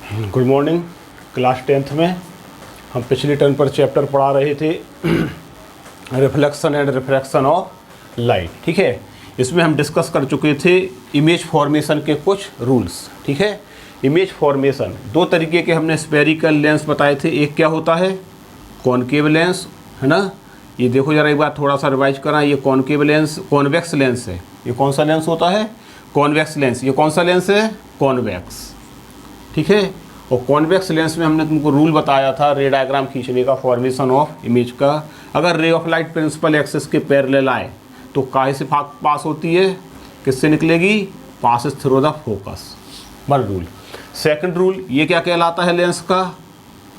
Good morning. Class 10th में हम पिछले टर्म पर चैप्टर पढ़ा रहे थे reflection and refraction of light. ठीक है, इसमें हम डिस्कस कर चुके थे इमेज फॉर्मेशन के कुछ रूल्स। ठीक है, इमेज फॉर्मेशन दो तरीके के हमने स्फेरिकल लेंस बताए थे। एक क्या होता है, कॉनकेव लेंस, है ना। ये देखो जरा एक बार थोड़ा सा रिवाइज करा, ये कॉनकेव लेंस कॉन्वेक्स लेंस है। ये कौन सा लेंस होता है, कॉन्वेक्स लेंस। ये कौन सा लेंस है, कॉन्वेक्स। ठीक है, और कॉन्वेक्स लेंस में हमने तुमको रूल बताया था रे डायग्राम खींचने का, फॉर्मेशन ऑफ इमेज का। अगर ray of light principal axis के पैरेलल आए तो काहे से पास होती है, किससे निकलेगी, passes through the focus. One rule. Second rule ये क्या कहलाता है लेंस का,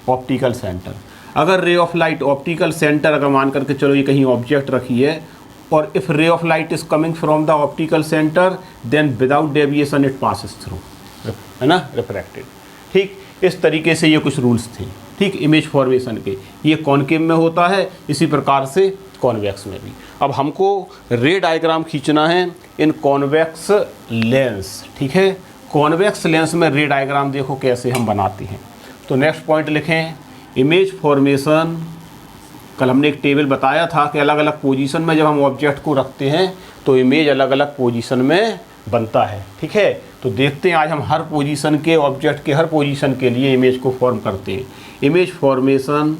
ऑप्टिकल सेंटर। अगर ray of light optical centre अगर मान करके चलो ये कहीं ऑब्जेक्ट रखी है और if ray of light is coming from the optical centre then without deviation it passes through, है ना, रिफ्रैक्टेड। ठीक, इस तरीके से ये कुछ रूल्स थे। ठीक, इमेज फॉर्मेशन के। ये कॉनकेव में होता है, इसी प्रकार से कॉन्वेक्स में भी। अब हमको रे डायग्राम खींचना है इन कॉन्वेक्स लेंस। ठीक है, कॉन्वेक्स लेंस में रे डायग्राम देखो कैसे हम बनाते हैं। तो नेक्स्ट पॉइंट लिखें, इमेज फॉर्मेशन। कल हमने एक टेबल बताया था कि अलग अलग पोजीशन में जब हम ऑब्जेक्ट को रखते हैं तो इमेज अलग अलग पोजीशन में बनता है। ठीक है, तो देखते हैं आज हम हर पोजीशन के ऑब्जेक्ट के हर पोजीशन के लिए इमेज को फॉर्म करते हैं। इमेज फॉर्मेशन,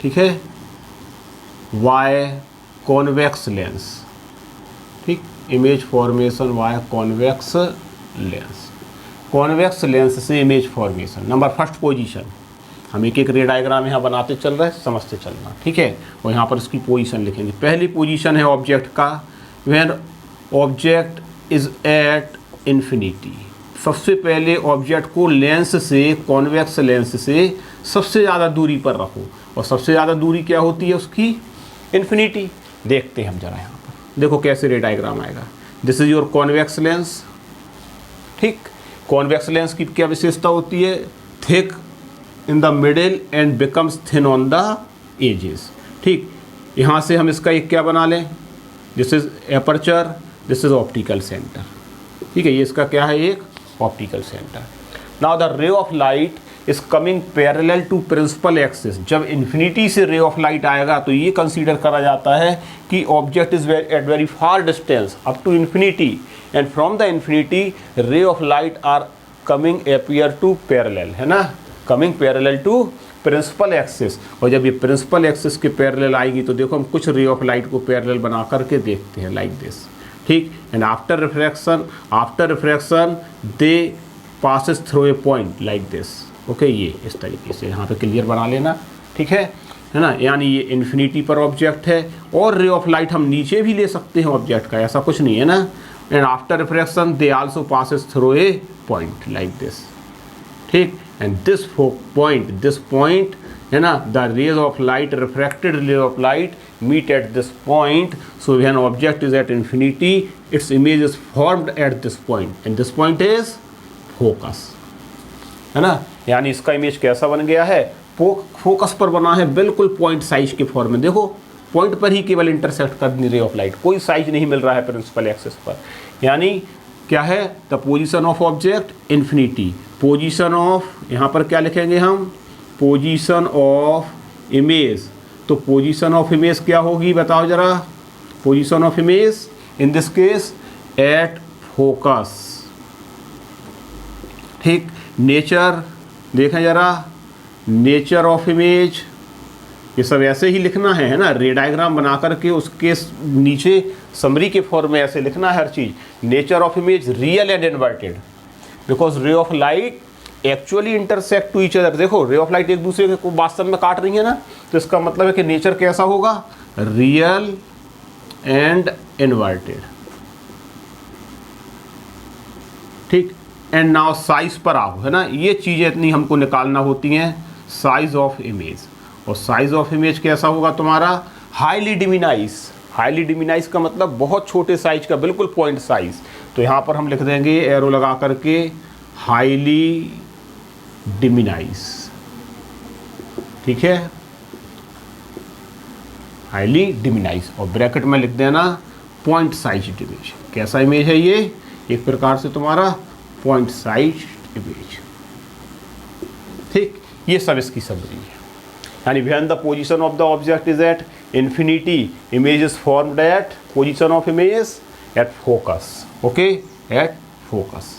ठीक है, वाई कॉन्वेक्स लेंस। ठीक, image formation why convex lens. Convex lens से image formation. Number first position, हम एक एक रे डायग्राम यहाँ बनाते चल रहे हैं, समझते चलना। ठीक है, और यहाँ पर इसकी पोजीशन लिखेंगे। पहली पोजीशन है ऑब्जेक्ट का, when object is at infinity. सबसे पहले ऑब्जेक्ट को लेंस से, कॉन्वेक्स लेंस से सबसे ज़्यादा दूरी पर रखो। और सबसे ज़्यादा दूरी क्या होती है उसकी, इन्फिनिटी। देखते हैं हम जरा यहाँ पर, देखो कैसे रे डायग्राम आएगा। This is your convex lens. ठीक, कॉन्वेक्स लेंस की क्या विशेषता होती है, thick in the middle and becomes thin on the edges. ठीक, यहाँ से हम इसका एक क्या बना लें, this is aperture, this is optical centre. ठीक है, ये इसका क्या है, एक optical centre. Now the ray of light is coming parallel to principal axis. जब इन्फिनिटी से रे ऑफ लाइट आएगा तो ये कंसीडर करा जाता है कि object is at very far distance up to infinity and from the infinity ray of light are coming appear to parallel, है ना, coming parallel to principal axis. और जब ये प्रिंसिपल एक्सिस के पैरेलल आएगी तो देखो हम कुछ रे ऑफ लाइट को पैरेलल बना करके देखते हैं, लाइक दिस। ठीक, and after refraction they passes through a point like this. Okay, ये इस तरीके से यहाँ पे क्लियर बना लेना। ठीक है ना, यानी ये इन्फिनिटी पर ऑब्जेक्ट है और रे ऑफ लाइट हम नीचे भी ले सकते हैं ऑब्जेक्ट का, ऐसा कुछ नहीं है ना। And after refraction they also passes through a point like this. ठीक, एंड दिस पॉइंट है ना, the rays of light, refracted ray of light meet at this point. So when object is at infinity, its image is formed at this point and this point is focus, है ना। यानी इसका image कैसा बन गया है, focus पर बना है, बिल्कुल पॉइंट साइज के फॉर्म में। देखो पॉइंट पर ही केवल इंटरसेक्ट करनी रे ऑफ लाइट, कोई साइज नहीं मिल रहा है प्रिंसिपल एक्सिस पर। यानी क्या है, the position of object infinity, position of, यहाँ पर क्या लिखेंगे हम, पोजीशन ऑफ इमेज। तो पोजीशन ऑफ इमेज क्या होगी बताओ जरा, position of image in this case at focus. ठीक, नेचर देखें जरा, नेचर ऑफ इमेज, ये सब ऐसे ही लिखना है ना, रे डायग्राम बना करके उसके नीचे समरी के फॉर्म में ऐसे लिखना है हर चीज। Nature of image real and inverted, because ray of light actually intersect to each other. देखो रे ऑफ लाइट एक दूसरे को वास्तव में काट रही है ना, तो इसका मतलब है कि नेचर कैसा होगा, रियल एंड इन्वर्टेड। ठीक, एंड नाउ साइज पर आओ, है ना, ये चीजें इतनी हमको निकालना होती हैं। साइज ऑफ इमेज, और साइज ऑफ इमेज कैसा होगा तुम्हारा, हाईली डिमिनाइज। हाईली डिमिनाइज का मतलब बहुत छोटे साइज का, बिल्कुल पॉइंट साइज। तो यहाँ पर हम लिख देंगे एरो लगा करके, हाईली डिमिनाइज। ठीक है, हाईली डिमिनाइज, और ब्रैकेट में लिख देना पॉइंट साइज इमेज। कैसा इमेज है ये, एक प्रकार से तुम्हारा पॉइंट साइज इमेज। ठीक, ये सब इसकी समरी है। यानी when the position of the object is at infinity, image is formed eight position of image at focus, okay, at focus.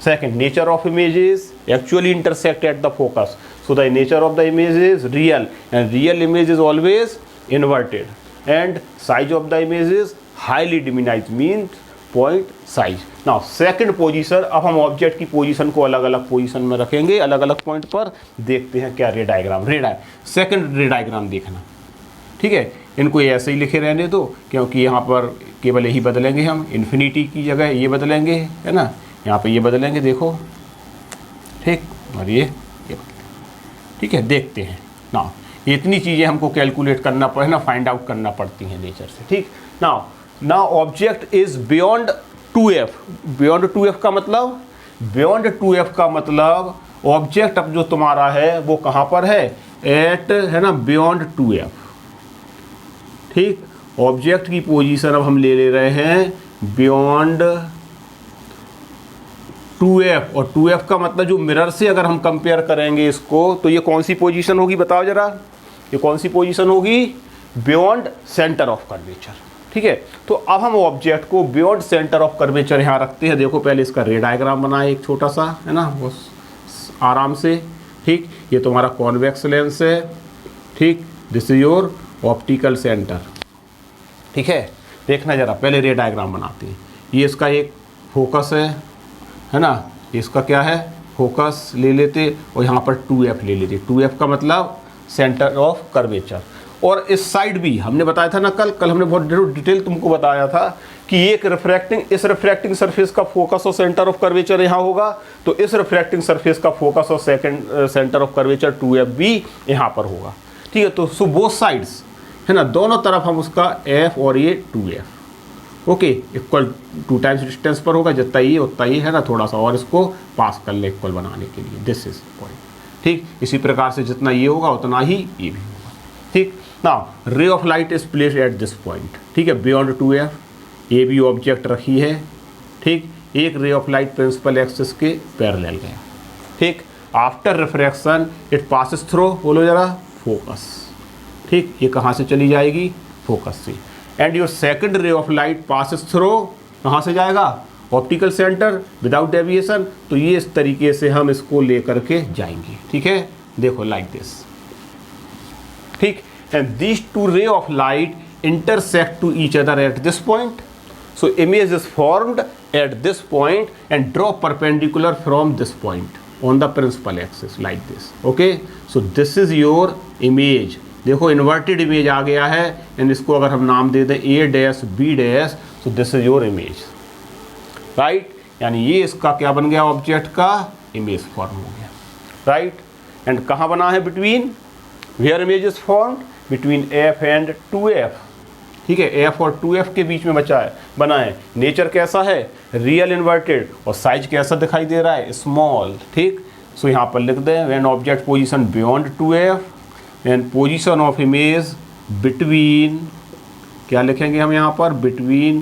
Second, nature of images actually intersect at the focus. So the nature of the image is real, and real image is always inverted. And size of the image is highly diminished, means point size. Now second position, अब हम object की position को अलग अलग position में रखेंगे, अलग अलग पॉइंट पर। देखते हैं क्या रे डायग्राम, सेकंड रे डायग्राम देखना, ठीक है। इनको ऐसे ही लिखे रहने दो, क्योंकि यहाँ पर केवल यही बदलेंगे हम, इन्फिनिटी की जगह ये बदलेंगे, है ना, यहाँ पे ये बदलेंगे, देखो, ठीक, और ये ठीक है। देखते हैं ना, इतनी चीज़ें हमको कैलकुलेट करना पड़े ना, फाइंड आउट करना पड़ती हैं नेचर से, ठीक। ना object is beyond 2f। Beyond 2f का मतलब, बियॉन्ड 2f का मतलब ऑब्जेक्ट अब जो तुम्हारा है वो कहाँ पर है, एट, है ना, बियॉन्ड 2f, ठीक। ऑब्जेक्ट की पोजीशन अब हम ले रहे हैं बियॉन्ड 2f, और 2f का मतलब जो मिरर से अगर हम कंपेयर करेंगे इसको, तो ये कौन सी पोजीशन होगी बताओ जरा, ये कौन सी पोजीशन होगी, बियॉन्ड सेंटर ऑफ कर्वेचर, ठीक है। तो अब हम ऑब्जेक्ट को बियॉन्ड सेंटर ऑफ कर्वेचर यहाँ रखते हैं। देखो पहले इसका रे डायग्राम बनाए एक छोटा सा, है ना, वो आराम से, ठीक। ये तुम्हारा कॉन्वेक्स लेंस है, ठीक, this is your optical centre, ठीक है। देखना जरा, पहले रे डायग्राम बनाते हैं। ये इसका एक फोकस है ना, इसका क्या है, फोकस ले लेते, और यहाँ पर 2f ले लेते। 2f का मतलब सेंटर ऑफ कर्वेचर। और इस साइड भी हमने बताया था ना, कल हमने बहुत डिटेल तुमको बताया था कि एक इस रिफ्रैक्टिंग सरफेस का फोकस और सेंटर ऑफ कर्वेचर यहाँ होगा, तो इस रिफ्रैक्टिंग सरफेस का फोकस और सेंटर ऑफ कर्वेचर 2f भी यहाँ पर होगा, ठीक है। तो सो बोथ साइड्स, है ना, दोनों तरफ हम उसका f और ये 2f, okay, equal 2 times distance पर होगा, जितना ये उतना ये, है ना, थोड़ा सा और इसको पास कर ले इक्वल बनाने के लिए, दिस इज पॉइंट, ठीक। इसी प्रकार से जितना ये होगा उतना ही ये भी होगा, ठीक। नाउ रे of light is placed eight this point, ठीक है, बियॉन्ड 2f। ये भी ऑब्जेक्ट रखी है, ठीक। एक ray of light principal axis के पैरेलल गया, ठीक। After refraction it passes through, बोलो जरा, फोकस, ठीक। ये कहाँ से चली जाएगी, फोकस से। And your second ray of light passes through, कहाँ से जाएगा, ऑप्टिकल सेंटर, विदाउट डेविएशन। तो ये इस तरीके से हम इसको लेकर के जाएंगे, ठीक है। देखो लाइक दिस, ठीक। And this 2 ray of light intersect to each other at this point. So image is formed at this point and draw perpendicular from this point on the principal axis like this, okay. So this is your image. देखो inverted image आ गया है, and इसको अगर हम नाम दे दें A', B', so this is your image, right. यानी ये इसका क्या बन गया, ऑब्जेक्ट का इमेज फॉर्म हो गया, राइट। एंड कहाँ बना है, between, where image is formed, between f and 2f, ठीक है। f और 2f के बीच में बना है। नेचर कैसा है, रियल इन्वर्टेड, और साइज कैसा दिखाई दे रहा है, स्मॉल, ठीक। सो यहाँ पर लिख दें, when object position beyond 2f and position of image between, क्या लिखेंगे हम यहाँ पर, बिटवीन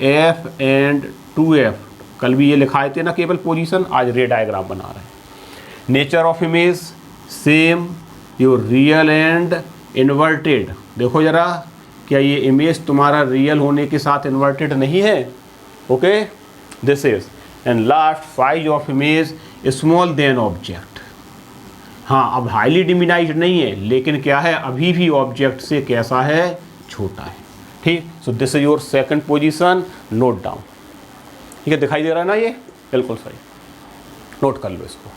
f एंड 2f। कल भी ये लिखाए थे ना केवल पोजीशन, आज रे डायग्राम बना रहे हैं। Nature of image same, your real and inverted. देखो जरा, क्या ये इमेज तुम्हारा रियल होने के साथ इन्वर्टेड नहीं है, okay, this is. And last, size of image small than object. हाँ, अब हाईली डिमिनाइज्ड नहीं है, लेकिन क्या है, अभी भी ऑब्जेक्ट से कैसा है, छोटा है, ठीक। सो this is your second position, note down, ठीक है। दिखाई दे रहा है ना, ये बिल्कुल सही, नोट कर लो इसको।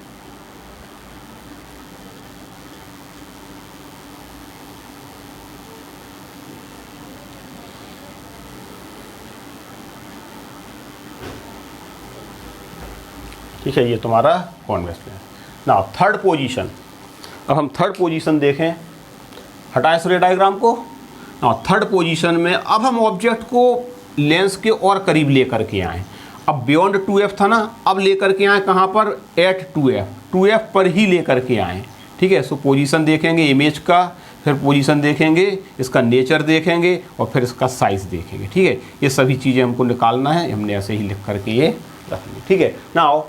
ठीक है, ये तुम्हारा कॉन्वेक्स लेंस। ना थर्ड पोजीशन, अब हम थर्ड पोजीशन देखें, हटाए इस रे डायग्राम को। ना थर्ड पोजीशन में अब हम ऑब्जेक्ट को लेंस के और करीब लेकर के आए। अब बियॉन्ड 2f था ना, अब लेकर के आए कहाँ पर, एट 2f पर ही लेकर के आए, ठीक है। सो पोजीशन देखेंगे इमेज का, फिर पोजीशन देखेंगे, इसका नेचर देखेंगे, और फिर इसका साइज़ देखेंगे, ठीक है। ये सभी चीज़ें हमको निकालना है, हमने ऐसे ही लिख करके ये रख ली, ठीक है। नाउ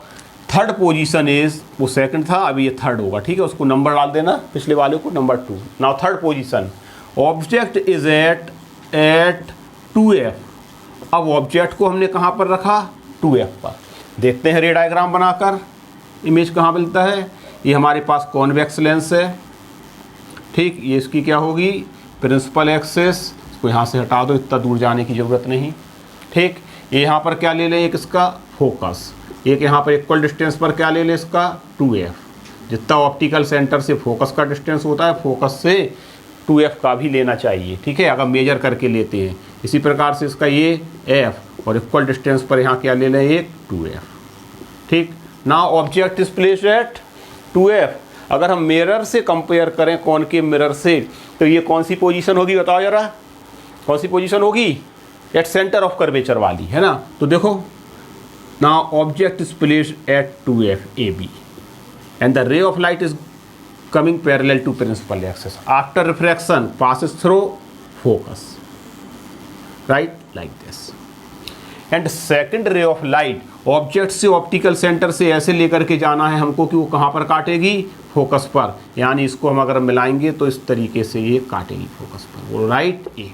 थर्ड पोजीशन इज, वो सेकंड था अभी ये थर्ड होगा, ठीक है, उसको नंबर डाल देना पिछले वाले को नंबर 2। Now third position object is at 2f। अब ऑब्जेक्ट को हमने कहाँ पर रखा, 2f पर। देखते हैं रे डायग्राम बनाकर इमेज कहाँ मिलता है। ये हमारे पास कॉन्वेक्स लेंस है, ठीक, ये इसकी क्या होगी, प्रिंसिपल एक्सिस। इसको यहाँ से हटा दो, इतना दूर जाने की ज़रूरत नहीं, ठीक। ये यहाँ पर क्या ले लें, एक इसका फोकस, एक यहाँ पर इक्वल डिस्टेंस पर क्या ले लें, इसका 2f। जितना ऑप्टिकल सेंटर से फोकस का डिस्टेंस होता है, फोकस से 2f का भी लेना चाहिए, ठीक है, अगर मेजर करके लेते हैं। इसी प्रकार से इसका ये f और इक्वल डिस्टेंस पर यहाँ क्या ले लें, एक 2f, ठीक। Now object is placed eight 2f। अगर हम मिरर से कंपेयर करें, कॉनकेव मिरर से, तो ये कौन सी पोजीशन होगी, बताओ जरा, कौन सी पोजीशन होगी, एट सेंटर ऑफ कर्वेचर वाली, है ना। तो देखो, now object is placed eight 2f AB and the ray of light is coming parallel to principal axis. After refraction passes through focus, right, like this. And second ray of light, object से optical centre से ऐसे लेकर के जाना है हमको कि वो कहाँ पर काटेगी, फोकस पर। यानी इसको हम अगर मिलाएंगे तो इस तरीके से ये काटेगी फोकस पर, वो राइट ए,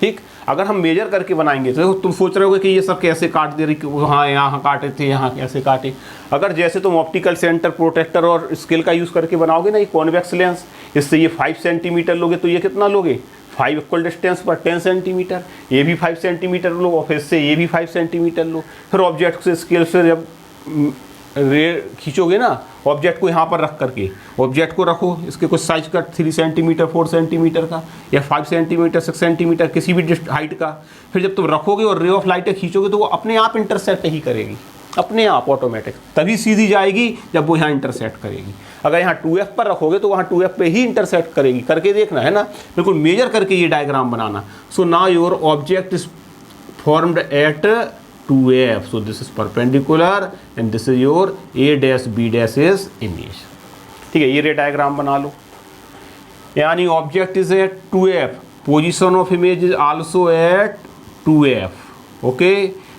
ठीक। अगर हम मेजर करके बनाएंगे तो तुम सोच रहे होगे कि ये सब कैसे काट दे रही, हाँ यहाँ काटे थे, यहाँ कैसे काटे। अगर जैसे तुम ऑप्टिकल सेंटर प्रोटेक्टर और स्केल का यूज़ करके बनाओगे ना, ये कॉन्वेक्स लेंस, इससे ये 5 सेंटीमीटर लोगे तो ये कितना लोगे, 5 इक्वल डिस्टेंस पर 10 सेंटीमीटर, ये भी 5 सेंटीमीटर लो, और फिर से ये भी 5 सेंटीमीटर लो। फिर ऑब्जेक्ट से स्केल से जब रे खींचोगे ना, ऑब्जेक्ट को यहाँ पर रख करके, ऑब्जेक्ट को रखो, इसके कुछ साइज का 3 सेंटीमीटर 4 सेंटीमीटर का या 5 सेंटीमीटर 6 सेंटीमीटर किसी भी हाइट का। फिर जब तुम रखोगे और रे ऑफ लाइट खींचोगे तो वो अपने आप इंटरसेप्ट ही करेगी, अपने आप ऑटोमेटिक, तभी सीधी जाएगी जब वो यहाँ इंटरसेप्ट करेगी। अगर यहाँ 2f पर रखोगे तो वहाँ 2f पे ही इंटरसेप्ट करेगी, करके देखना है ना, बिल्कुल मेजर करके ये diagram banana. So now your object is formed eight 2f, so this is perpendicular and this is your a dash b dash is image, ठीक है। ये रे डायग्राम बना लो, यानी object is at 2f, position of image is also at 2f, okay.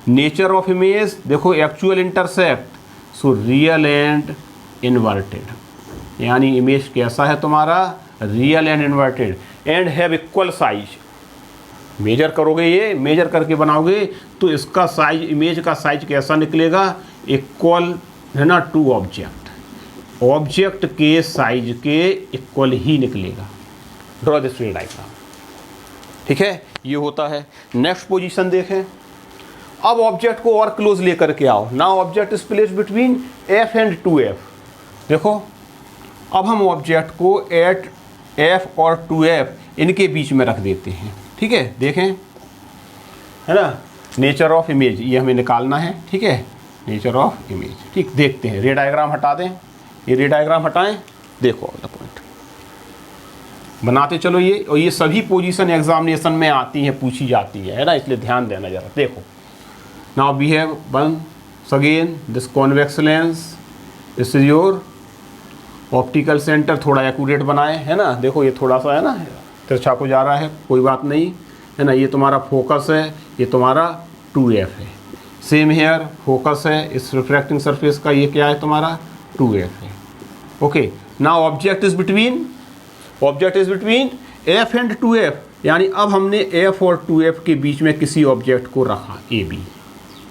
Nature of image देखो, actual intercept, so real and inverted, यानी image कैसा है तुम्हारा, real and inverted, and have equal size. Measure करोगे, ये मेजर करके बनाओगे तो इसका साइज, इमेज का साइज कैसा निकलेगा, इक्वल है ना टू ऑब्जेक्ट, ऑब्जेक्ट के साइज के इक्वल ही निकलेगा। ड्रॉ दिस रे डायग्राम, ठीक है, ये होता है। नेक्स्ट पोजीशन देखें, अब ऑब्जेक्ट को और क्लोज लेकर के आओ। Now object is placed between f and 2f। देखो, अब हम ऑब्जेक्ट को एट f और 2f इनके बीच में रख देते हैं, ठीक है। देखें, है ना, नेचर ऑफ इमेज ये हमें निकालना है, ठीक है, नेचर ऑफ इमेज, ठीक। देखते हैं, रे डायग्राम हटा दें, ये रे डायग्राम हटाएं, देखो अगला पॉइंट बनाते चलो ये। और ये सभी पोजीशन एग्जामिनेशन में आती है, पूछी जाती है ना, इसलिए ध्यान देना जरा। देखो, now we have once again this convex lens, this is your optical centre. थोड़ा एक्यूरेट बनाए, है ना, देखो ये थोड़ा सा है ना तिरछा को जा रहा है, कोई बात नहीं, है ना। ये तुम्हारा फोकस है, ये तुम्हारा 2f है। सेम हेयर फोकस है, इस रिफ्रैक्टिंग सरफेस का ये क्या है तुम्हारा 2f है, okay. Now object is between f and 2f, यानी अब हमने f और 2f के बीच में किसी ऑब्जेक्ट को रखा AB,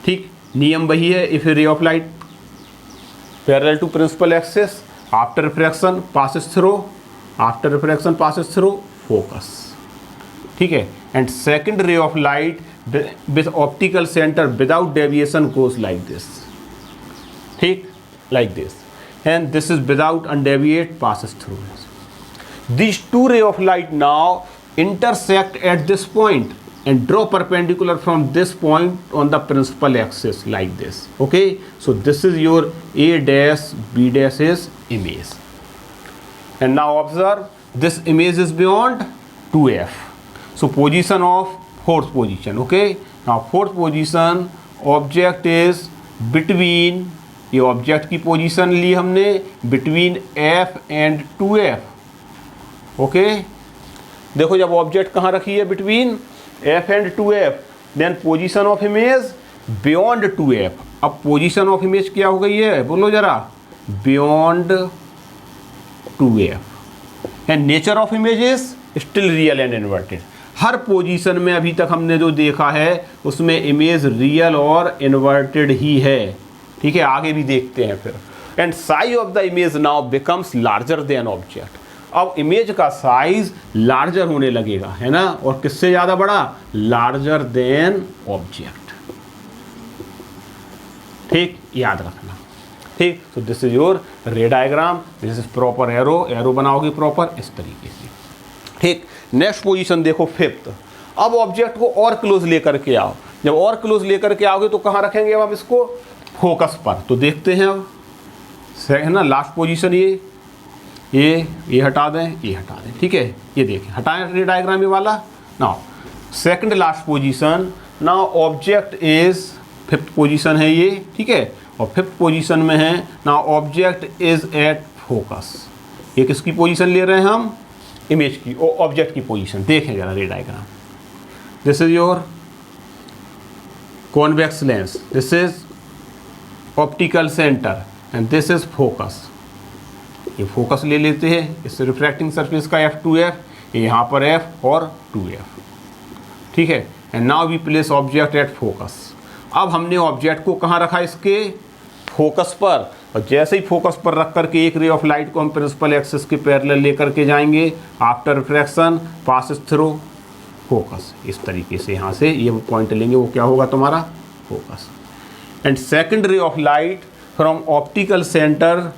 ठीक। नियम वही है, if a ray of light parallel to principal axis after refraction passes through focus, ठीक है। And second ray of light with optical centre without deviation goes like this, ठीक, like this, and this is without undeviate passes through. These two ray of light now intersect at this point and draw perpendicular from this point on the principal axis like this, okay. So this is your A dash B dash is image, and now observe this image is beyond 2f, so position of fourth position, okay. Now fourth position object is between, ये object की position ली हमने between f and 2f, okay. देखो, जब object कहाँ रखी है, between f and 2f, then position of image beyond 2f, अब position of image क्या हो गई है, बोलो जरा, beyond 2f and nature of image is still real and inverted. Her position में अभी तक हमने जो देखा है उसमें इमेज रियल और इन्वर्टेड ही है, ठीक है, आगे भी देखते हैं फिर। And size of the image now becomes larger than object. अब इमेज का साइज लार्जर होने लगेगा, है ना, और किससे ज़्यादा बड़ा, लार्जर देन ऑब्जेक्ट। ठीक, याद रखना। ठीक, तो दिस इज योर रे diagram, this is proper arrow, arrow बनाओगे प्रॉपर इस तरीके से। ठीक, नेक्स्ट पोजीशन देखो, फिफ्थ। अब ऑब्जेक्ट को और क्लोज लेकर के आओ। जब और क्लोज लेकर के आओगे तो कहाँ रखेंगे अब इसको, फोकस पर। तो देखते हैं अब, है ना, लास्ट पोजीशन ये हटा दें, ये हटा दें, ठीक है, ये देखें, हटाएं रे डायग्राम ये वाला। Now second last position, now object is, fifth position है ये, ठीक है, और फिफ्थ पोजीशन में है now object is at focus. ये किसकी पोजीशन ले रहे हैं हम, इमेज की, और ऑब्जेक्ट की पोजीशन देखें जरा रे diagram. This is your convex lens, this is optical centre and this is focus. ये फोकस ले लेते हैं, इससे रिफ्रैक्टिंग सरफेस का F2F, ये यहाँ पर F और 2F, ठीक है। And now we place object at focus. अब हमने ऑब्जेक्ट को कहाँ रखा, इसके फोकस पर, और जैसे ही फोकस पर रख करके एक रे ऑफ लाइट को हम प्रिंसिपल एक्सिस के पैरेलल लेकर के जाएंगे, after refraction passes through focus, इस तरीके से यहाँ से ये पॉइंट लेंगे, वो क्या होगा तुम्हारा, focus. And second ray of light from optical centre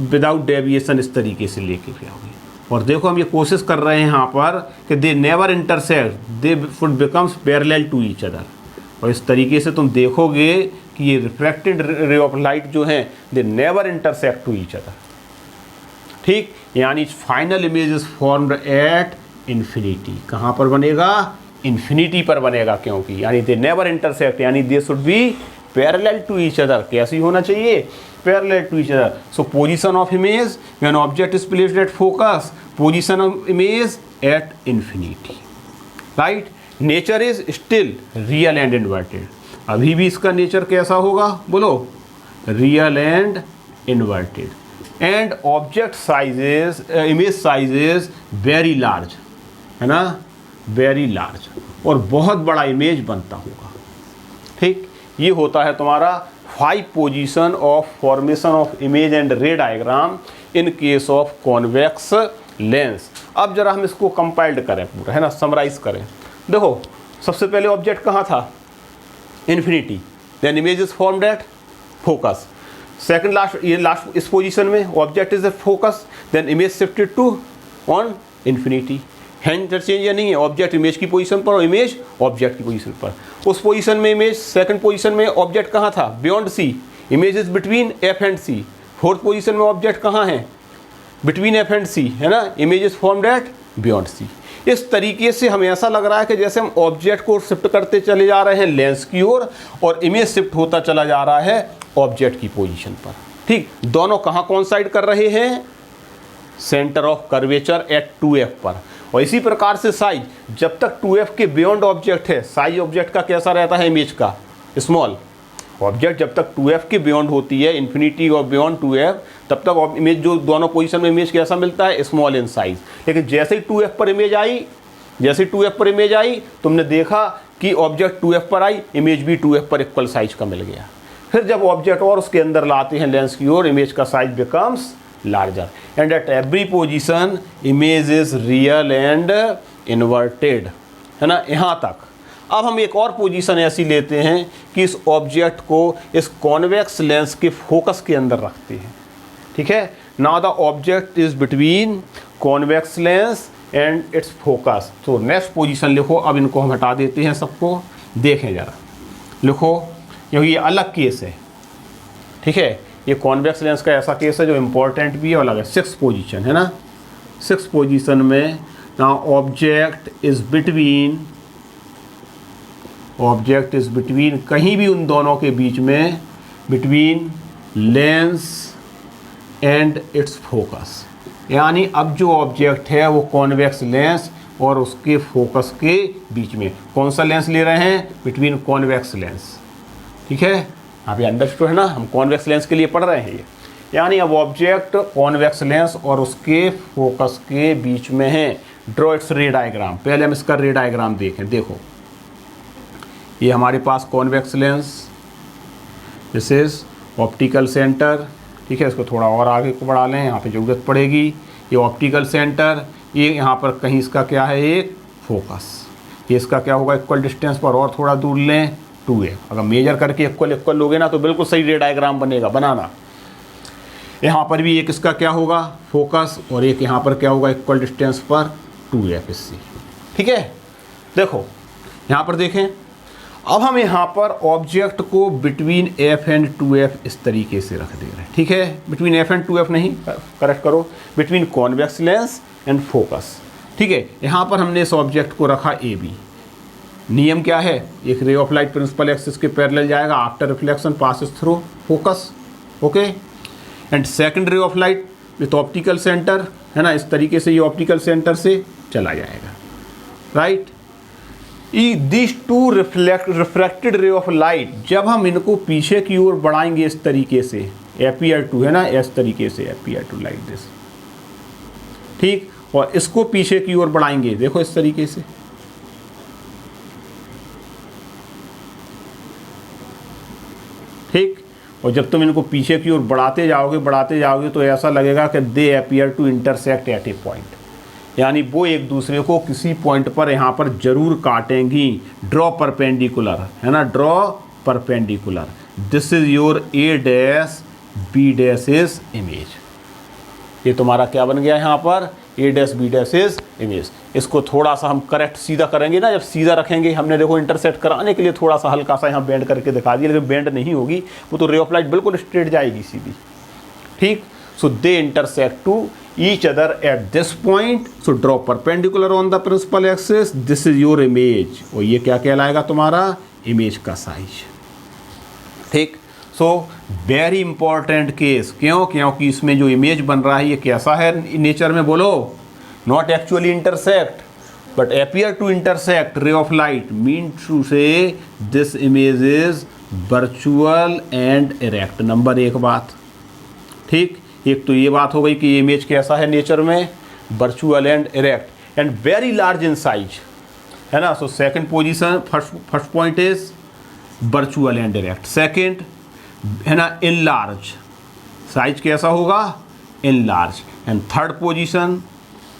without deviation, इस तरीके से लेके जाओगे। और देखो हम ये कोशिश कर रहे हैं यहाँ पर कि they never intersect, they should becomes parallel to each other. और इस तरीके से तुम देखोगे कि ये रिफ्लेक्टेड रे ऑफ लाइट जो हैं they never intersect to each other. ठीक, यानी final image is formed at infinity. कहाँ पर बनेगा, इन्फिनिटी पर बनेगा, क्योंकि यानी दे नेवर इंटरसेक्ट, यानी they should be parallel to each other. कैसी होना चाहिए, parallel to each other. So position of image when object is placed at focus, position of image at infinity, right. Nature is still real and inverted. अभी भी इसका नेचर कैसा होगा, बोलो, real and inverted. And object sizes, image sizes very large, है ना, very large, और बहुत बड़ा इमेज बनता होगा। ठीक, ये होता है तुम्हारा 5 position of formation of image and रे diagram in case of convex lens. अब जरा हम इसको कंपाइल्ड करें पूरा, है ना, समराइज करें। देखो सबसे पहले ऑब्जेक्ट कहाँ था, infinity, then image is formed at focus. Second last, ये लास्ट इस पोजीशन में object is at focus, then image shifted to on infinity. Hand interchange या नहीं है, ऑब्जेक्ट इमेज की पोजीशन पर और इमेज ऑब्जेक्ट की पोजीशन पर। उस पोजीशन में इमेज, सेकंड पोजीशन में ऑब्जेक्ट कहाँ था, beyond C, image is between F and C. Fourth position में ऑब्जेक्ट कहाँ है, बिटवीन एफ एंड सी, है ना, image is formed at beyond C. इस तरीके से हमें ऐसा लग रहा है कि जैसे हम ऑब्जेक्ट को शिफ्ट करते चले जा रहे हैं लेंस की ओर, और इमेज शिफ्ट होता चला जा रहा है ऑब्जेक्ट की पोजीशन पर। ठीक, दोनों कहाँ कॉन्साइड कर रहे हैं, centre of curvature at 2F पर। और इसी प्रकार से साइज, जब तक 2F के बियॉन्ड ऑब्जेक्ट है, साइज ऑब्जेक्ट का कैसा रहता है, इमेज का स्मॉल। ऑब्जेक्ट जब तक 2F के बियॉन्ड होती है, इन्फिनिटी और बियॉन्ड 2F, तब तक इमेज जो दोनों पोजीशन में इमेज कैसा मिलता है, स्मॉल इन साइज। लेकिन जैसे ही 2F पर इमेज आई, जैसे 2F पर इमेज आई, तुमने देखा कि ऑब्जेक्ट 2F पर आई, इमेज भी 2F पर इक्वल साइज का मिल गया। फिर जब ऑब्जेक्ट और उसके अंदर लाते हैं लेंस की ओर, इमेज का size becomes larger, and at every position image is real and inverted, है ना, यहाँ तक। अब हम एक और पोजीशन ऐसी लेते हैं कि इस ऑब्जेक्ट को इस कॉन्वेक्स लेंस के फोकस के अंदर रखते हैं। ठीक है, now the object is between convex lens and it's focus. तो नेक्स्ट पोजीशन लिखो। अब इनको हम हटा देते हैं सबको, देखें जरा, लिखो, क्योंकि ये अलग केस है। ठीक है, ये कॉन्वेक्स लेंस का ऐसा केस है जो इम्पोर्टेंट भी है और अलग है। 6th पोजीशन, है ना, 6th पोजीशन में नाउ ऑब्जेक्ट इज बिटवीन, कहीं भी उन दोनों के बीच में, between lens and it's focus. यानी अब जो ऑब्जेक्ट है वो कॉन्वेक्स लेंस और उसके फोकस के बीच में, कौन सा लेंस ले रहे हैं, बिटवीन कॉन्वेक्स लेंस। ठीक है, यहाँ पे अंडरस्टूड है ना, हम कॉन्वेक्स लेंस के लिए पढ़ रहे हैं ये। यानी अब ऑब्जेक्ट कॉन्वेक्स लेंस और उसके फोकस के बीच में है, ड्रॉ इट्स रे डायग्राम। पहले हम इसका रे डायग्राम देखें। देखो ये हमारे पास convex lens, this is optical centre, ठीक है। इसको थोड़ा और आगे को बढ़ा लें, यहाँ पे ज़रूरत पड़ेगी। ये ऑप्टिकल सेंटर, ये यहाँ पर कहीं इसका क्या है, एक फोकस। ये इसका क्या होगा, इक्वल डिस्टेंस पर और थोड़ा दूर लें 2a। अगर मेजर करके इक्वल लोगे ना तो बिल्कुल सही रे डायग्राम बनेगा, बनाना। यहाँ पर भी एक इसका क्या होगा, फोकस, और एक यहाँ पर क्या होगा, इक्वल डिस्टेंस पर 2f इससे, ठीक है। देखो यहाँ पर देखें, अब हम यहाँ पर ऑब्जेक्ट को बिटवीन f एंड 2f इस तरीके से रख दे रहे हैं, ठीक है। बिटवीन f एंड 2f नहीं, करेक्ट करो, between convex lens and focus, ठीक है। यहाँ पर हमने इस ऑब्जेक्ट को रखा AB। नियम क्या है, एक ray of light principal axis के पैरेलल जाएगा, after reflection passes through focus, okay. And second ray of light with optical centre, है ना, इस तरीके से ये ऑप्टिकल सेंटर से चला जाएगा, right. This two refracted ray of light, जब हम इनको पीछे की ओर बढ़ाएंगे इस तरीके से, अपीयर टू, है ना, इस तरीके से अपीयर टू लाइक दिस, ठीक। और इसको पीछे की ओर बढ़ाएंगे, देखो इस तरीके से, ठीक। और जब तुम इनको पीछे की ओर बढ़ाते जाओगे तो ऐसा लगेगा कि they appear to intersect at a point, यानी वो एक दूसरे को किसी पॉइंट पर यहाँ पर जरूर काटेंगी। ड्रॉ परपेंडिकुलर, है ना, draw perpendicular, this is your A dash B dash is image. ये तुम्हारा क्या बन गया यहाँ पर, A dash B dash is image. इसको थोड़ा सा हम करेक्ट सीधा करेंगे ना, जब सीधा रखेंगे हमने, देखो इंटरसेक्ट कराने के लिए थोड़ा सा हल्का सा यहाँ बेंड करके दिखा दिया, लेकिन बेंड नहीं होगी, वो तो रे ऑफ लाइट बिल्कुल स्ट्रेट जाएगी सीधी, ठीक। So they intersect to each other at this point, so draw perpendicular on the principal axis, this is your image। और ये क्या कहलाएगा, तुम्हारा इमेज का साइज, ठीक। सो वेरी इंपॉर्टेंट केस, क्योंकि इसमें जो इमेज बन रहा है ये कैसा है नेचर में, बोलो, not actually intersect but appear to intersect ray of light, mean to say this image is virtual and erect। Number एक बात, ठीक। एक तो ये बात हो गई कि इमेज कैसा है नेचर में, virtual and erect and very large in size, है ना। So second position, first point is virtual and erect. Second है ना, इन लार्ज, साइज कैसा होगा, in large. And third position,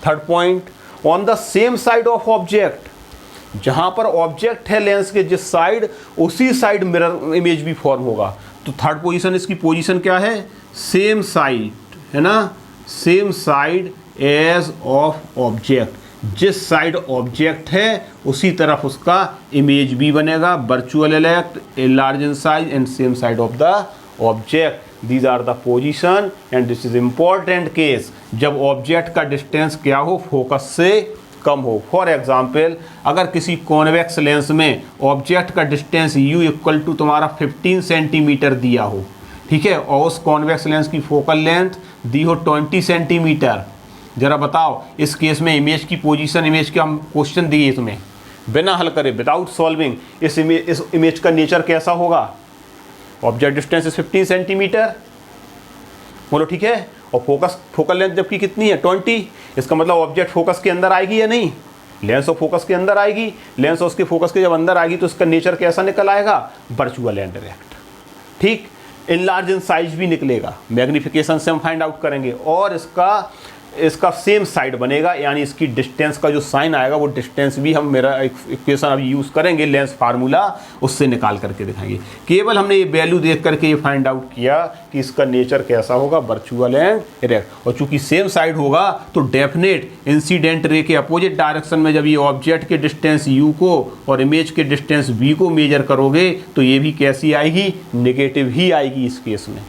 third point, on the same side of object, जहां पर object है lens के जिस साइड, उसी साइड मिरर इमेज भी फॉर्म होगा। तो थर्ड पोजीशन, इसकी पोजीशन क्या है, सेम साइड, है ना, same side as of object, जिस साइड ऑब्जेक्ट है उसी तरफ उसका इमेज भी बनेगा, virtual erect, large in size and same side of the object. These are the position and this is important case, जब ऑब्जेक्ट का डिस्टेंस क्या हो, फोकस से कम हो। फॉर एग्जाम्पल, अगर किसी कॉन्वेक्स लेंस में ऑब्जेक्ट का डिस्टेंस u इक्वल टू तुम्हारा 15 सेंटीमीटर दिया हो, ठीक है, और उस कॉन्वेक्स लेंस की फोकल लेंथ दी हो 20 सेंटीमीटर, जरा बताओ इस केस में इमेज की पोजीशन, इमेज के हम क्वेश्चन दिए तुम्हें, बिना हल करे, विदाउट सॉल्विंग, इस इमेज का नेचर कैसा होगा, ऑब्जेक्ट डिस्टेंस इज 15 सेंटीमीटर, बोलो, ठीक है। और फोकल लेंथ जबकि कितनी है, 20, इसका मतलब ऑब्जेक्ट फोकस के अंदर आएगी या नहीं, लेंस और फोकस के अंदर आएगी, लेंस और उसके फोकस के जब अंदर आएगी तो इसका नेचर कैसा निकल आएगा, वर्चुअल एंड इरेक्ट, ठीक। इन लार्ज इन साइज भी निकलेगा, मैग्निफिकेशन से हम फाइंड आउट करेंगे, और इसका सेम साइड बनेगा, यानी इसकी डिस्टेंस का जो साइन आएगा वो डिस्टेंस भी हम मेरा इक्वेशन अभी यूज़ करेंगे, लेंस फार्मूला उससे निकाल करके दिखाएंगे। केवल हमने ये वैल्यू देख करके ये फाइंड आउट किया कि इसका नेचर कैसा होगा, वर्चुअल एंड इरेक्ट। और चूंकि सेम साइड होगा तो डेफिनेट इंसिडेंट रे के अपोजिट डायरेक्शन में जब ये ऑब्जेक्ट के डिस्टेंस u को और इमेज के डिस्टेंस v को मेजर करोगे तो ये भी कैसी आएगी, नेगेटिव ही आएगी इस केस में,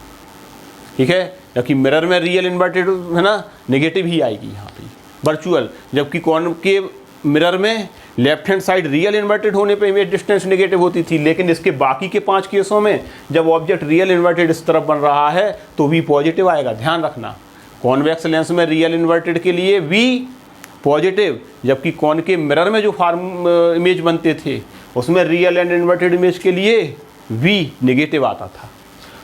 ठीक है। जबकि मिरर में रियल इन्वर्टेड है ना, नेगेटिव ही आएगी यहाँ पे वर्चुअल, जबकि कॉनकेव मिरर में left hand side real inverted होने पे इमेज डिस्टेंस नेगेटिव होती थी, लेकिन इसके बाकी के 5 केसों में जब ऑब्जेक्ट रियल इन्वर्टेड इस तरफ बन रहा है तो v पॉजिटिव आएगा। ध्यान रखना, कॉन्वेक्स लेंस में रियल इन्वर्टेड के लिए v पॉजिटिव, जबकि कॉनकेव मिरर में जो इमेज बनते थे उसमें रियल एंड इन्वर्टेड इमेज के लिए v नेगेटिव आता था।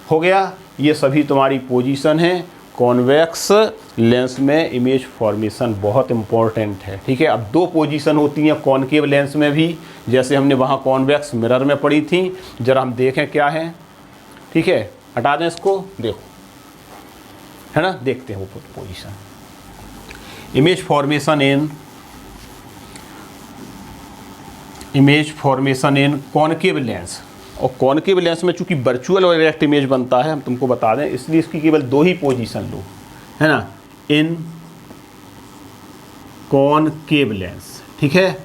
हो गया। ये सभी तुम्हारी पोजीशन है कॉन्वेक्स लेंस में। इमेज फॉर्मेशन बहुत इंपॉर्टेंट है, ठीक है। अब 2 पोजीशन होती हैं कॉनकेव लेंस में भी, जैसे हमने वहाँ कॉन्वेक्स मिरर में पढ़ी थी। जरा हम देखें क्या है, ठीक है। हटा दें इसको, देखो, है ना, देखते हैं वो पोजीशन। इमेज फॉर्मेशन इन कॉनकेव लेंस। और कॉनकेव लेंस में चूंकि वर्चुअल और इरेक्ट इमेज बनता है, हम तुमको बता दें, इसलिए इसकी केवल 2 ही पोजीशन लो, है ना, इन कॉनकेव लेंस, ठीक है।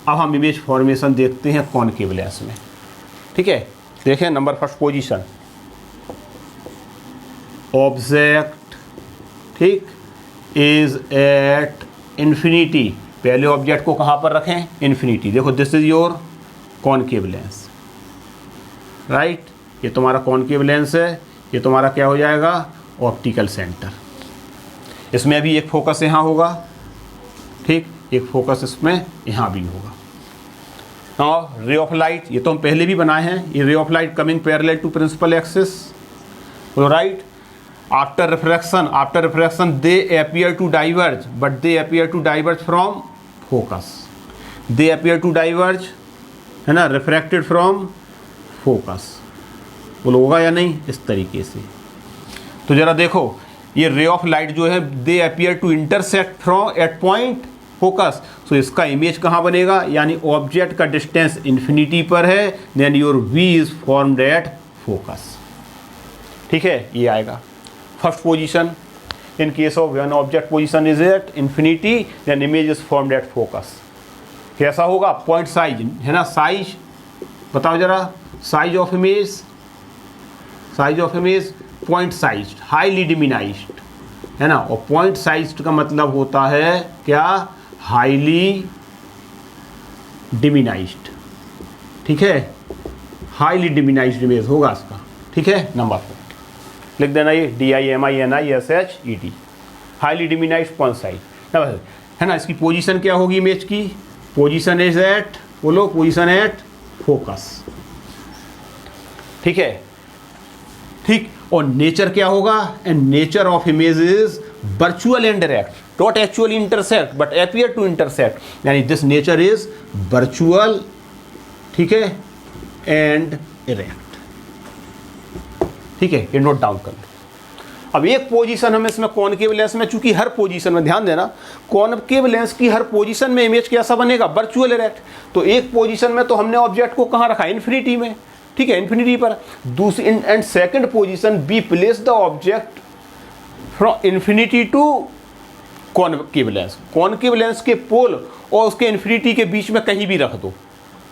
अब हम इमेज फॉर्मेशन देखते हैं कॉनकेव लेंस में, ठीक है। देखें नंबर फर्स्ट पोजीशन, ऑब्जेक्ट, ठीक, इज एट इन्फिनिटी। पहले ऑब्जेक्ट को कहाँ पर रखें, इन्फिनिटी। देखो this is your concave lens, right. ये तुम्हारा कॉनकेव लेंस है, ये तुम्हारा क्या हो जाएगा, ऑप्टिकल सेंटर। इसमें भी एक फोकस यहाँ होगा, ठीक, एक फोकस इसमें यहाँ भी होगा। नाउ रे ऑफ लाइट, ये तो हम पहले भी बनाए हैं। ये ray of light coming parallel to principal axis, right. After refraction they appear to diverge, but they appear to diverge from focus. They appear to diverge, है ना, रिफ्रैक्टेड फ्रॉम फोकस। बोलो होगा या नहीं, इस तरीके से। तो जरा देखो, ये रे ऑफ लाइट जो है, they appear to intersect from at point focus. So इसका इमेज कहाँ बनेगा, यानी ऑब्जेक्ट का डिस्टेंस इन्फिनिटी पर है, then your V is formed at focus, ठीक है। ये आएगा first position. In case of when object position is at infinity, then image is formed at focus. कैसा होगा, पॉइंट साइज, है ना, साइज बताओ जरा, size of image point size, highly diminished, है ना। और पॉइंट साइज्ड का मतलब होता है क्या, हाईली डिमिनाइज्ड, ठीक है। हाईली डिमिनाइज्ड इमेज होगा इसका, ठीक है। नंबर 4 लिख देना, ये DIMINISHED, highly diminished point size, है ना। इसकी पोजीशन क्या होगी इमेज की, पोजीशन इज एट, बोलो, पोजीशन एट फोकस, ठीक है, ठीक। और नेचर क्या होगा, and nature of image is virtual and direct, not actually intersect but appear to intersect, यानी दिस नेचर इज वर्चुअल, ठीक है, एंड इरेक्ट, ठीक है। ये नोट डाउन कर लो। अब एक पोजीशन हम इसमें कॉनकेव लेंस में, चूंकि हर पोजीशन में ध्यान देना, कॉनकेव लेंस की हर पोजीशन में इमेज कैसा बनेगा, वर्चुअल इरेक्ट। तो एक पोजीशन में तो हमने ऑब्जेक्ट को कहाँ रखा, इन्फिनिटी में, ठीक है, इन्फिनिटी पर। दूसरी and second position, be place the object from infinity to concave lens. Concave lens के पोल और उसके इन्फिनिटी के बीच में कहीं भी रख दो,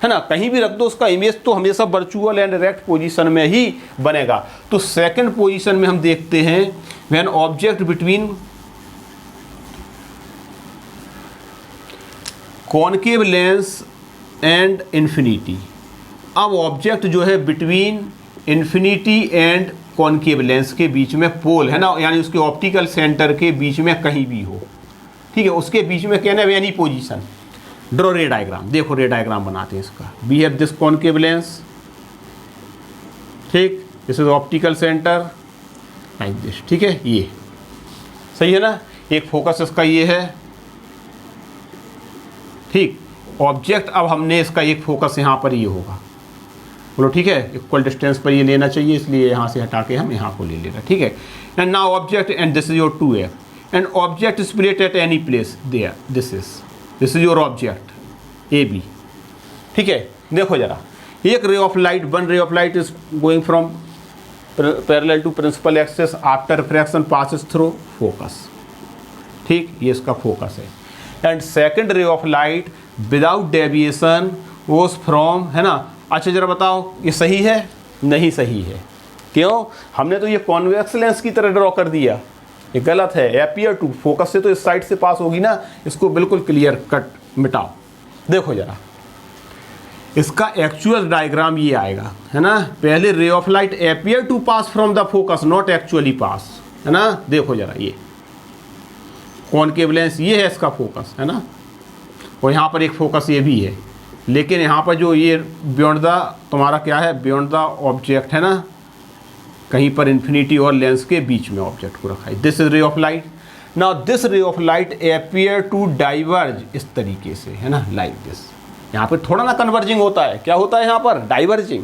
है ना, कहीं भी रख दो, उसका इमेज तो हमेशा वर्चुअल एंड डायरेक्ट पोजीशन में ही बनेगा। तो सेकंड पोजीशन में हम देखते हैं, when object between concave lens and infinity. अब ऑब्जेक्ट जो है between infinity and concave lens के बीच में पोल, है ना, यानी उसके ऑप्टिकल सेंटर के बीच में कहीं भी हो, ठीक है, उसके बीच में कहना है any position. Draw ray diagram, देखो रे डायग्राम बनाते हैं इसका। We have this concave lens, ठीक, this is optical centre like this, ठीक है, ये सही है ना। एक फोकस इसका ये है, ठीक। ऑब्जेक्ट अब हमने इसका एक फोकस यहाँ पर ये होगा, बोलो, ठीक है, इक्वल डिस्टेंस पर ये लेना चाहिए, इसलिए यहाँ से हटा के हम यहाँ को ले लेना, ठीक है। And now object, and this is your 2F, and object is placed at any place there, this is your object AB, ठीक है। देखो जरा, एक ray of light, one ray of light is going from parallel to principal axis, after refraction passes through focus, ठीक, ये इसका focus है। And second ray of light without deviation was from, है ना। अच्छा जरा बताओ, ये सही है, नहीं सही है, क्यों, हमने तो ये कॉन्वेक्स लेंस की तरह ड्रॉ कर दिया, ये गलत है। अपीयर टू, फोकस से तो इस साइड से पास होगी ना, इसको बिल्कुल क्लियर कट मिटाओ। देखो जरा, इसका एक्चुअल डायग्राम ये आएगा, है ना। पहले ray of light appear to pass from the focus, not actually pass, है ना। देखो जरा, ये कॉनकेव लेंस, ये है इसका फोकस, है ना, और यहाँ पर एक फोकस ये भी है, लेकिन यहाँ पर जो ये बियॉन्ड द तुम्हारा क्या है, बियॉन्ड द ऑब्जेक्ट, है ना, कहीं पर इन्फिनिटी और लेंस के बीच में ऑब्जेक्ट को रखा है। This is ray of light. Now this ray of light appear to diverge, इस तरीके से, है ना, लाइक दिस। यहाँ पर थोड़ा ना कन्वर्जिंग होता है, क्या होता है यहाँ पर, डाइवर्जिंग,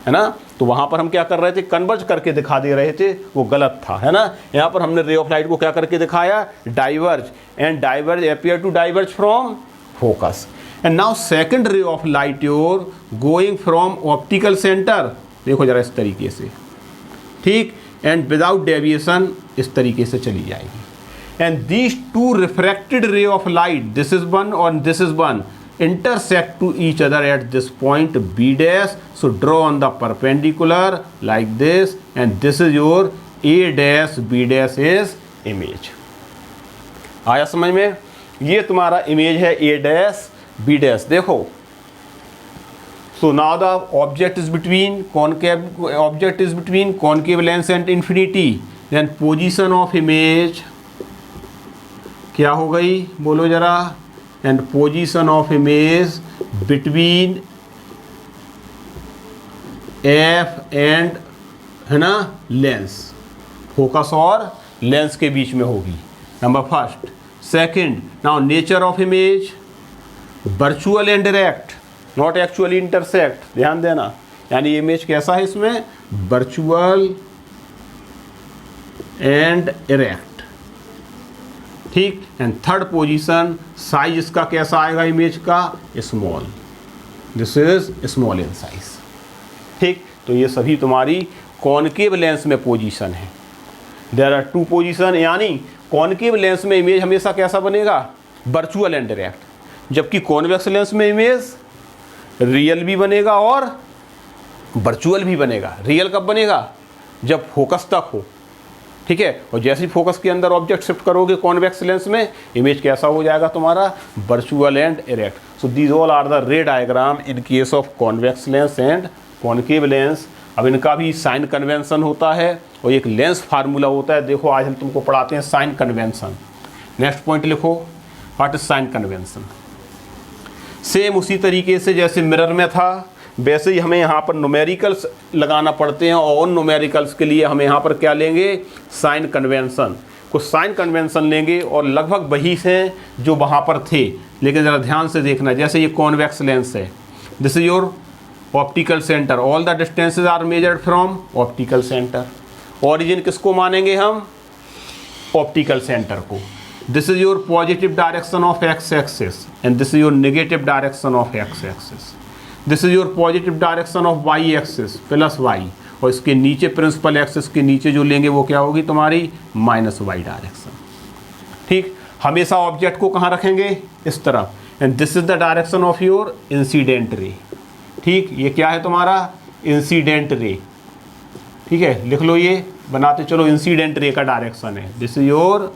है ना। तो वहाँ पर हम क्या कर रहे थे, कन्वर्ज करके दिखा दे रहे थे, वो गलत था, है ना। यहाँ पर हमने रे ऑफ लाइट को क्या करके दिखाया, diverge, and diverge appear to diverge from focus. And now second ray of light your going from optical centre, देखो जरा इस तरीके से, ठीक, एंड विदाउट डेविएशन इस तरीके से चली जाएगी। And these two refracted ray of light, this is one और this is one, intersect to each other at this point B dash. So draw on the perpendicular like this, and this is your A dash B dash is image. आया समझ में? ये तुम्हारा image है A dash B dash। देखो, so now the object is between concave lens and infinity, then position of image क्या हो गई, बोलो जरा, and position of image between f and, है ना, लेंस, फोकस और लेंस के बीच में होगी, number first. Second, now nature of image, virtual and direct, not actually intersect, ध्यान देना, यानी इमेज कैसा है इसमें, वर्चुअल एंड इरेक्ट, ठीक। एंड थर्ड पोजीशन, साइज इसका कैसा आएगा इमेज का, small, this is small in size, ठीक। तो ये सभी तुम्हारी कॉनकेव लेंस में पोजीशन है। देयर आर टू पोजीशन, यानी कॉनकेव लेंस में इमेज हमेशा कैसा बनेगा, वर्चुअल एंड डायरेक्ट, जबकि कॉन्वेक्स लेंस में इमेज रियल भी बनेगा और वर्चुअल भी बनेगा। रियल कब बनेगा, जब फोकस तक हो, ठीक है। और जैसे ही फोकस के अंदर ऑब्जेक्ट शिफ्ट करोगे कॉन्वेक्स लेंस में, इमेज कैसा हो जाएगा तुम्हारा, virtual and erect. So these all are the ray diagram in case of convex lens and concave lens. अब इनका भी साइन कन्वेंशन होता है और एक लेंस फार्मूला होता है। देखो आज हम तुमको पढ़ाते हैं साइन कन्वेंशन। नेक्स्ट पॉइंट लिखो, what is sine convention. Same उसी तरीके से जैसे मिरर में था, वैसे ही हमें यहाँ पर न्यूमेरिकल्स लगाना पड़ते हैं, और उन न्यूमेरिकल्स के लिए हमें यहाँ पर क्या लेंगे, साइन कन्वेंशन। कुछ साइन कन्वेंशन लेंगे और लगभग वही हैं जो वहाँ पर थे, लेकिन ज़रा ध्यान से देखना। जैसे ये कॉन्वेक्स लेंस है, this is your optical centre, all the distances are measured from optical centre. Origin किसको मानेंगे हम, ऑप्टिकल सेंटर को। This is your positive direction of X axis and this is your negative direction of X axis. This is your positive direction of Y axis plus Y, और इसके नीचे principal axis के नीचे जो लेंगे वो क्या होगी तुम्हारी, माइनस वाई डायरेक्शन, ठीक। हमेशा ऑब्जेक्ट को कहाँ रखेंगे, इस तरफ, and this is the direction of your incident ray, ठीक। ये क्या है तुम्हारा, इंसिडेंट रे, ठीक है, लिख लो, ये बनाते चलो, इंसिडेंट रे का डायरेक्शन है, this is your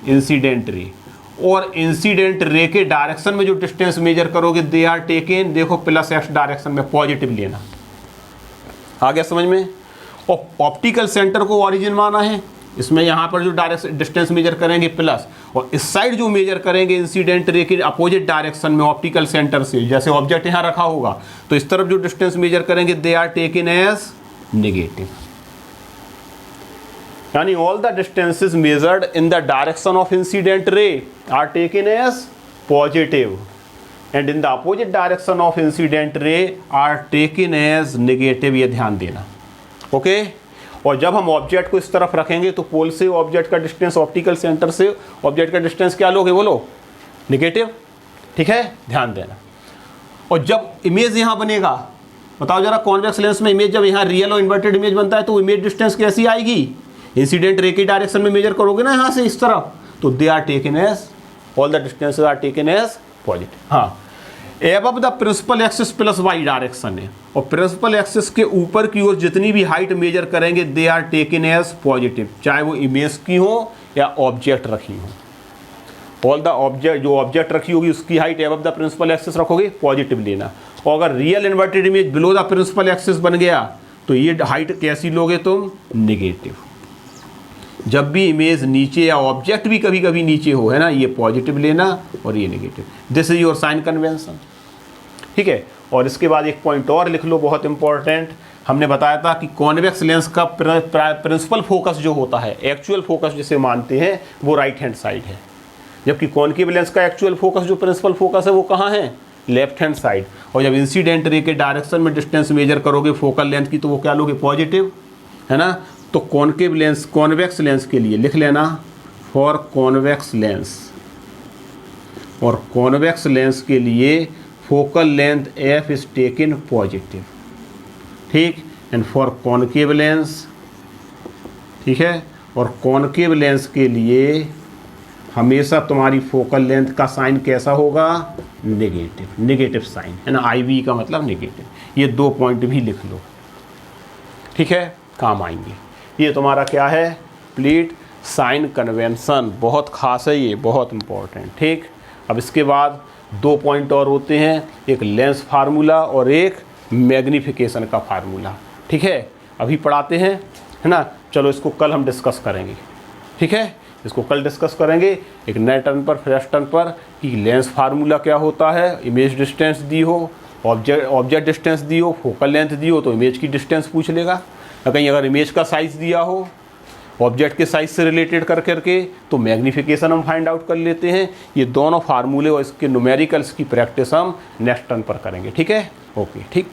incident ray. और इंसिडेंट रे के डायरेक्शन में जो डिस्टेंस मेजर करोगे, दे आर टेकन, देखो प्लस एक्स डायरेक्शन में, पॉजिटिव लेना, आ गया समझ में। और ऑप्टिकल सेंटर को ओरिजिन माना है, इसमें यहाँ पर जो डायरेक्शन डिस्टेंस मेजर करेंगे प्लस, और इस साइड जो मेजर करेंगे इंसिडेंट रे के अपोजिट डायरेक्शन में ऑप्टिकल सेंटर से, जैसे ऑब्जेक्ट यहाँ रखा होगा तो इस तरफ जो डिस्टेंस मेजर करेंगे they are taken as negative, यानी all the distances measured in the direction of incident ray are taken as positive and in the opposite direction of incident ray are taken as negative, ये ध्यान देना, okay. और जब हम object को इस तरफ रखेंगे तो पोल से ऑब्जेक्ट का डिस्टेंस, ऑप्टिकल सेंटर से ऑब्जेक्ट का डिस्टेंस क्या लोगे, बोलो, नेगेटिव, ठीक है, ध्यान देना। और जब इमेज यहाँ बनेगा, बताओ जरा, कॉन्वेक्स लेंस में इमेज जब यहाँ रियल और इन्वर्टेड इमेज बनता है तो इमेज डिस्टेंस कैसी आएगी, इंसिडेंट रे की डायरेक्शन में मेजर करोगे ना यहाँ से इस तरफ, तो they are taken as, all the distances are taken as positive. हाँ, above the principal axis plus Y direction है, और प्रिंसिपल एक्सिस के ऊपर की ओर जितनी भी हाइट मेजर करेंगे they are taken as positive, चाहे वो इमेज की हो या ऑब्जेक्ट रखी हो। ऑल द ऑब्जेक्ट, जो ऑब्जेक्ट रखी होगी उसकी height above the principal axis रखोगे, पॉजिटिव लेना। और अगर real inverted image below the principal axis बन गया तो ये हाइट कैसी लोगे तुम, नेगेटिव। जब भी इमेज नीचे या ऑब्जेक्ट भी कभी कभी नीचे हो, है ना, ये पॉजिटिव लेना और ये negative. This is your sign convention, ठीक है। और इसके बाद एक पॉइंट और लिख लो बहुत इंपॉर्टेंट, हमने बताया था कि कॉन्वेक्स लेंस का प्रिंसिपल फोकस जो होता है, एक्चुअल फोकस जिसे मानते हैं, वो राइट हैंड साइड है, जबकि कॉनकेव लेंस का एक्चुअल फोकस जो प्रिंसिपल फोकस है वो कहाँ है, लेफ्ट हैंड साइड। और जब इंसिडेंट रे के डायरेक्शन में डिस्टेंस मेजर करोगे फोकल लेंथ की तो वो क्या लोगे, पॉजिटिव, है ना। तो कॉनकेव लेंस, कॉन्वेक्स लेंस के लिए लिख लेना फॉर कॉन्वेक्स लेंस, और कॉन्वेक्स लेंस के लिए focal length F is taken positive, ठीक। एंड फॉर कॉनकेव लेंस, ठीक है, और कॉनकेव लेंस के लिए हमेशा तुम्हारी फोकल लेंथ का साइन कैसा होगा, नेगेटिव, नेगेटिव साइन, है ना, आई वी का मतलब नेगेटिव। ये 2 पॉइंट भी लिख लो, ठीक है, काम आएंगे। ये तुम्हारा क्या है, प्लीट साइन कन्वेंशन, बहुत खास है ये, बहुत इंपॉर्टेंट, ठीक। अब इसके बाद 2 पॉइंट और होते हैं, एक लेंस फार्मूला और एक मैग्नीफिकेशन का फार्मूला, ठीक है, अभी पढ़ाते हैं, है ना। चलो इसको कल हम डिस्कस करेंगे, ठीक है, इसको कल डिस्कस करेंगे एक नए टर्न पर, फ्रेश टर्न पर, कि लेंस फार्मूला क्या होता है, इमेज डिस्टेंस दी हो, ऑब्जेक्ट डिस्टेंस दी हो, फोकल लेंथ दी हो तो इमेज की डिस्टेंस पूछ लेगा, कहीं अगर इमेज का साइज़ दिया हो ऑब्जेक्ट के साइज से रिलेटेड कर करके तो मैग्नीफिकेशन हम फाइंड आउट कर लेते हैं। ये दोनों फार्मूले और इसके न्यूमेरिकल्स की प्रैक्टिस हम नेक्स्ट टर्न पर करेंगे, ठीक है, ओके, ठीक।